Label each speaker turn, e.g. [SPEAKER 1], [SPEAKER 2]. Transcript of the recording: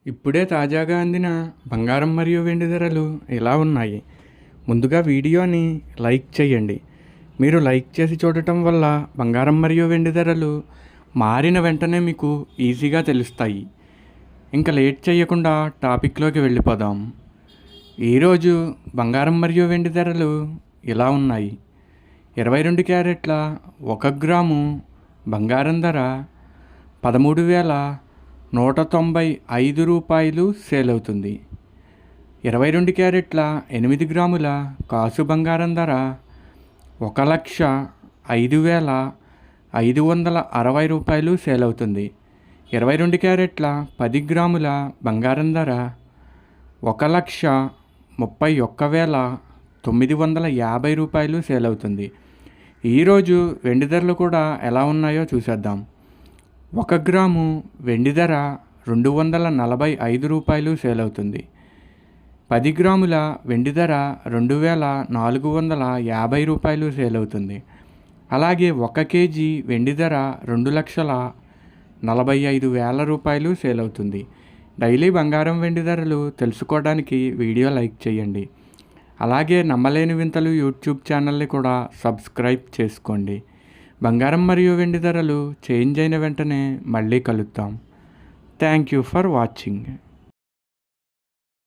[SPEAKER 1] ఇప్పుడే తాజాగా అందిన బంగారం మరియు వెండి ధరలు ఎలా ఉన్నాయి? ముందుగా వీడియోని లైక్ చేయండి. మీరు లైక్ చేసి చూడటం వల్ల బంగారం మరియు వెండి ధరలు మారిన వెంటనే మీకు ఈజీగా తెలుస్తాయి. ఇంకా లేట్ చేయకుండా టాపిక్లోకి వెళ్ళిపోదాం. ఈరోజు బంగారం మరియు వెండి ధరలు ఎలా ఉన్నాయి? 22 క్యారెట్ల 1 గ్రాము బంగారం ధర 13,195 రూపాయలు సేల్ అవుతుంది. 22 క్యారెట్ల 8 గ్రాముల కాసు బంగారం ధర 1,05,560 రూపాయలు సేల్ అవుతుంది. 22 క్యారెట్ల 10 గ్రాముల బంగారం ధర 1,31,950 రూపాయలు సేల్ అవుతుంది. ఈరోజు వెండి ధరలు కూడా ఎలా ఉన్నాయో చూసేద్దాం. 1 గ్రాము వెండి ధర 245 రూపాయలు సేల్ అవుతుంది. 10 గ్రాముల వెండి ధర 2,450 రూపాయలు సేల్ అవుతుంది. అలాగే 1 కేజీ వెండి ధర 2,45,000 రూపాయలు సేల్ అవుతుంది. డైలీ బంగారం వెండి ధరలు తెలుసుకోవడానికి వీడియో లైక్ చేయండి. అలాగే నమ్మలేని వింతలు యూట్యూబ్ ఛానల్ని కూడా సబ్స్క్రైబ్ చేసుకోండి. బంగారం మరియు వెండి ధరలు చేంజ్ అయిన వెంటనే మళ్ళీ కలుద్దాం. Thank you for watching.